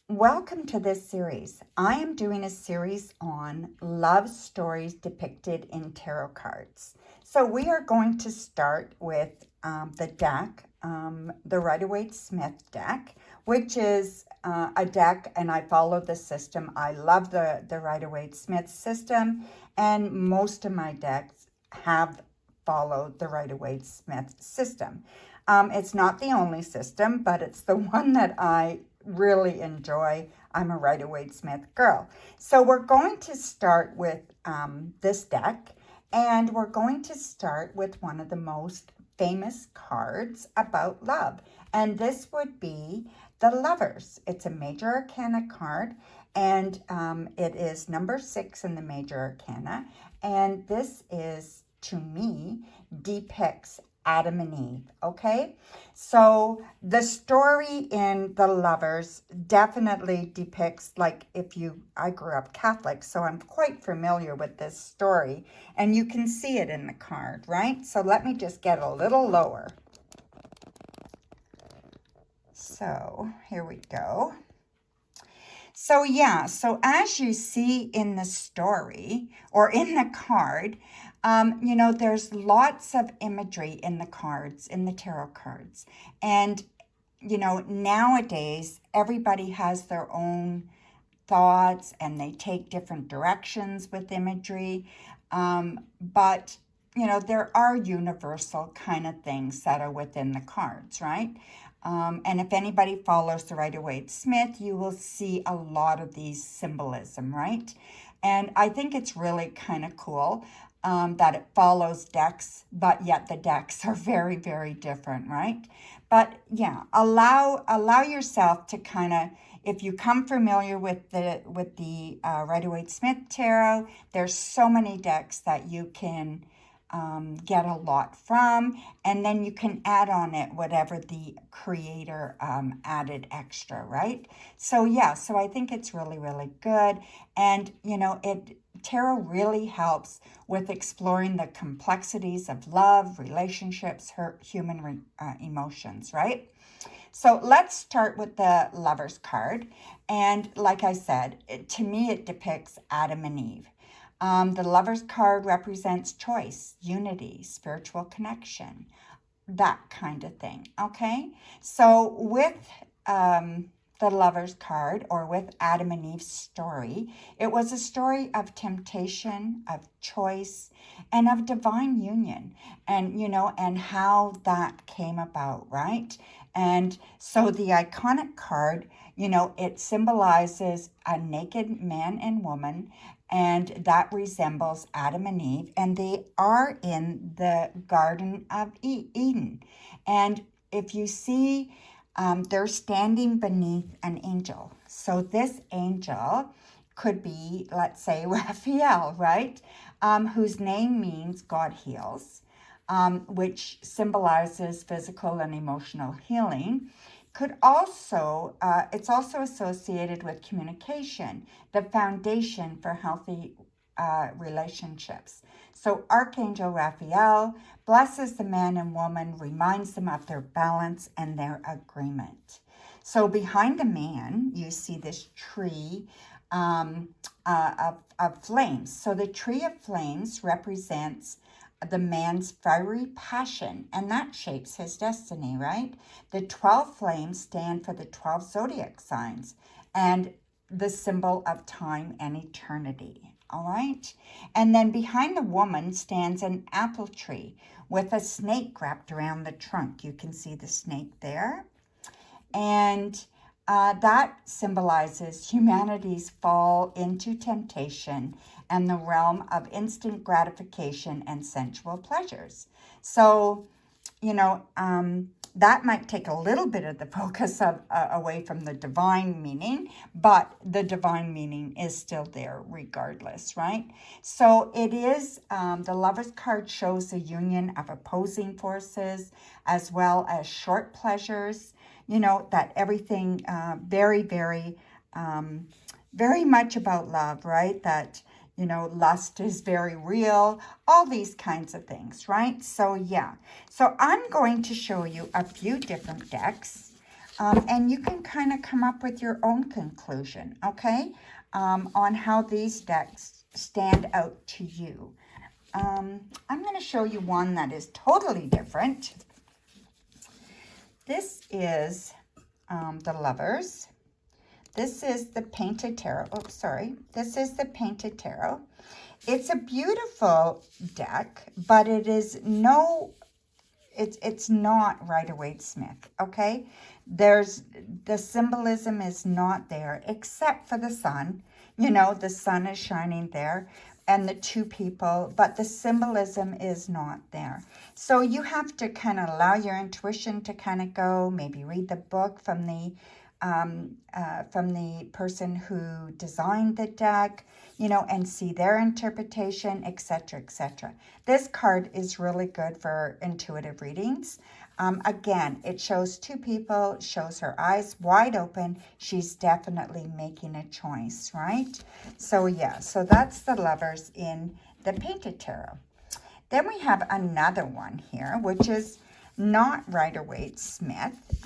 Welcome to this series. I am doing a series on love stories depicted in tarot cards. So we are going to start with the deck, the Rider-Waite-Smith deck, which is a deck, and I follow the system. I love the Rider-Waite-Smith system, and most of my decks have followed the Rider-Waite-Smith system. It's not the only system, but it's the one that I really enjoy. I'm a Rider-Waite-Smith girl. So we're going to start with this deck, and we're going to start with one of the most famous cards about love. And this would be the Lovers. It's a Major Arcana card, and it is number 6 in the Major Arcana. And this is, to me, depicts Adam and Eve, okay? So the story in The Lovers definitely depicts, I grew up Catholic, so I'm quite familiar with this story, and you can see it in the card, right? So let me just get a little lower. So here we go. So yeah, so as you see in the story or in the card, there's lots of imagery in the cards, in the tarot cards. And, nowadays, everybody has their own thoughts and they take different directions with imagery. But, there are universal kind of things that are within the cards, right? And if anybody follows the Rider-Waite-Smith, you will see a lot of these symbolism, right? And I think it's really kind of cool that it follows decks, but yet the decks are very, very different, right? But yeah, allow yourself to kind of, if you come familiar with the Rider-Waite-Smith tarot, there's so many decks that you can get a lot from, and then you can add on it whatever the creator added extra, right? So yeah, so I think it's really, really good. And tarot really helps with exploring the complexities of love, relationships, human emotions, right? So let's start with the Lovers card. And like I said, to me, it depicts Adam and Eve. The Lovers card represents choice, unity, spiritual connection, that kind of thing, okay? So with the Lovers card, or with Adam and Eve's story, it was a story of temptation, of choice, and of divine union, and, and how that came about, right? And so the iconic card, it symbolizes a naked man and woman, and that resembles Adam and Eve, and they are in the Garden of Eden. And if you see, they're standing beneath an angel. So this angel could be, let's say, Raphael, right? Whose name means God heals, which symbolizes physical and emotional healing. Could also, it's also associated with communication, the foundation for healthy relationships. So Archangel Raphael blesses the man and woman, reminds them of their balance and their agreement. So behind the man, you see this tree of flames. So the tree of flames represents the man's fiery passion, and that shapes his destiny, right? The 12 flames stand for the 12 zodiac signs and the symbol of time and eternity, all right? And then behind the woman stands an apple tree with a snake wrapped around the trunk. You can see the snake there. And that symbolizes humanity's fall into temptation and the realm of instant gratification and sensual pleasures. So, that might take a little bit of the focus away from the divine meaning, but the divine meaning is still there regardless, right? So it is, the Lovers card shows the union of opposing forces as well as short pleasures, that everything very, very, very much about love, right? That, lust is very real, all these kinds of things, right? So yeah, so I'm going to show you a few different decks And you can kind of come up with your own conclusion, okay, on how these decks stand out to you. I'm going to show you one that is totally different. This is the Lovers. This is the Painted Tarot. Oh, sorry. This is the Painted Tarot. It's a beautiful deck, but it is it's not Rider-Waite-Smith, okay? The symbolism is not there, except for the sun. You know, the sun is shining there, and the two people, but the symbolism is not there. So you have to kind of allow your intuition to kind of go, maybe read the book from the person who designed the deck, you know, and see their interpretation, etc., etc. This card is really good for intuitive readings. Again, it shows two people, shows her eyes wide open. She's definitely making a choice, right? So yeah, so that's the Lovers in the Painted Tarot. Then we have another one here, which is not Rider-Waite-Smith,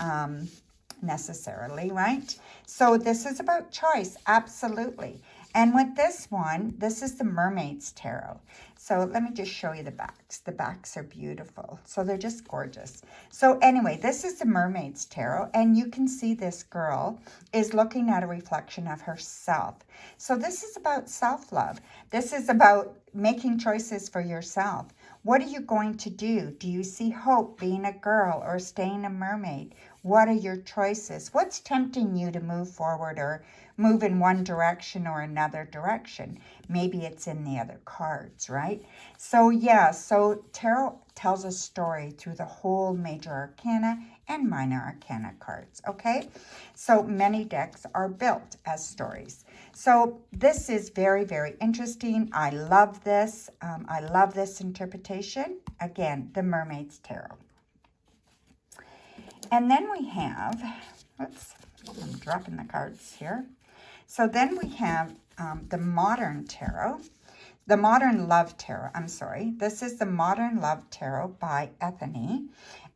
necessarily, right? So this is about choice, absolutely. And with this one, this is the Mermaid's Tarot. So let me just show you the backs. The backs are beautiful. So they're just gorgeous. So anyway, this is the Mermaid's Tarot, and you can see this girl is looking at a reflection of herself. So this is about self-love. This is about making choices for yourself. What are you going to do? Do you see hope being a girl or staying a mermaid? What are your choices? What's tempting you to move forward or move in one direction or another direction? Maybe it's in the other cards, right? So yeah, so tarot tells a story through the whole major arcana and minor arcana cards, okay? So many decks are built as stories. So this is very, very interesting. I love this. I love this interpretation. Again, the Mermaid's Tarot. And then we have, oops, I'm dropping the cards here. So then we have the Modern Tarot, the Modern Love Tarot, I'm sorry. This is the Modern Love Tarot by Ethany.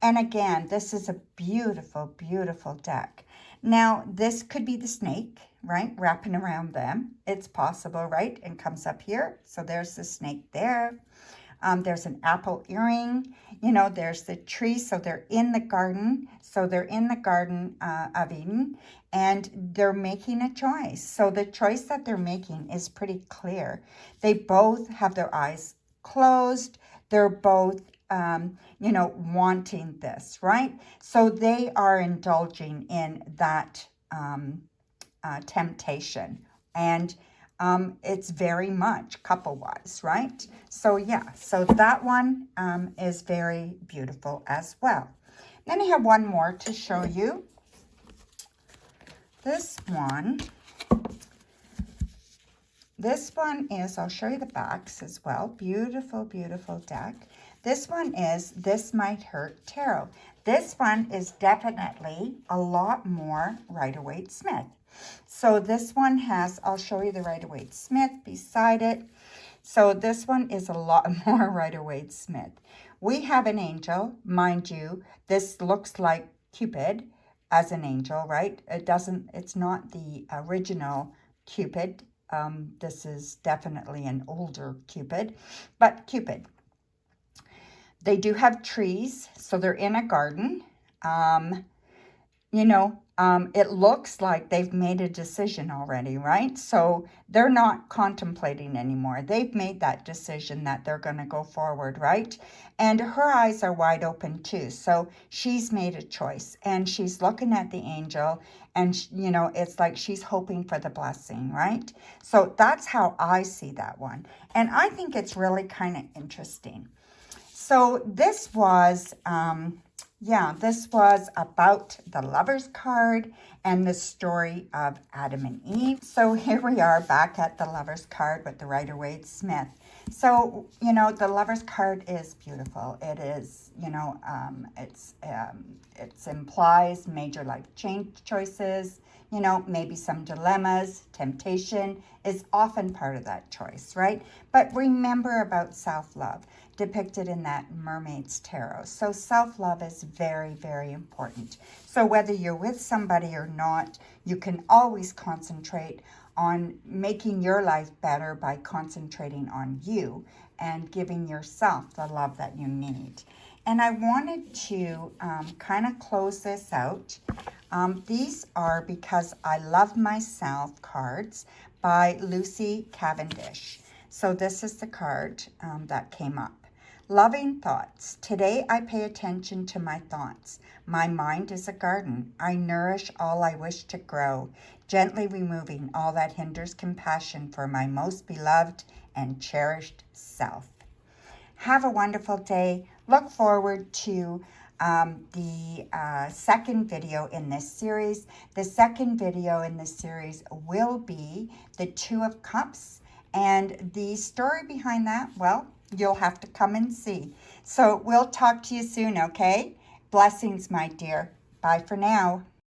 And again, this is a beautiful, beautiful deck. Now, this could be the snake, right? Wrapping around them. It's possible, right? And comes up here. So there's the snake there. There's an apple earring, you know, there's the tree. So they're in the garden. So they're in the Garden of Eden, and they're making a choice. So the choice that they're making is pretty clear. They both have their eyes closed. They're both, you know, wanting this, right? So they are indulging in that temptation. And it's very much couple-wise, right? So yeah, so that one is very beautiful as well. Then I have one more to show you. This one is, I'll show you the backs as well. Beautiful, beautiful deck. This one is This Might Hurt Tarot. This one is definitely a lot more Rider-Waite-Smith. So this one has, I'll show you the Rider-Waite-Smith beside it. So this one is a lot more Rider-Waite-Smith. We have an angel, mind you. This looks like Cupid as an angel, right? It's not the original Cupid. This is definitely an older Cupid, but Cupid. They do have trees, so they're in a garden. You know, it looks like they've made a decision already, right? So they're not contemplating anymore. They've made that decision that they're going to go forward, right? And her eyes are wide open too. So she's made a choice, and she's looking at the angel, and, you know, it's like she's hoping for the blessing, right? So that's how I see that one. And I think it's really kind of interesting. So this was... yeah, this was about the Lovers card and the story of Adam and Eve. So here we are back at the Lovers card with the Rider-Waite-Smith. So, you know, the Lovers card is beautiful. It is, you know, it implies major life change choices, you know, maybe some dilemmas. Temptation is often part of that choice, right? But remember about self-love. depicted in that Mermaid's Tarot. So self-love is very, very important. So whether you're with somebody or not, you can always concentrate on making your life better by concentrating on you and giving yourself the love that you need. And I wanted to kind of close this out. These are Because I Love Myself cards by Lucy Cavendish. So this is the card that came up. Loving thoughts. Today I pay attention to my thoughts. My mind is a garden. I nourish all I wish to grow, gently removing all that hinders compassion for my most beloved and cherished self. Have a wonderful day. Look forward to the second video in this series. The second video in this series will be the Two of Cups. And the story behind that, well, you'll have to come and see. So we'll talk to you soon, okay? Blessings, my dear. Bye for now.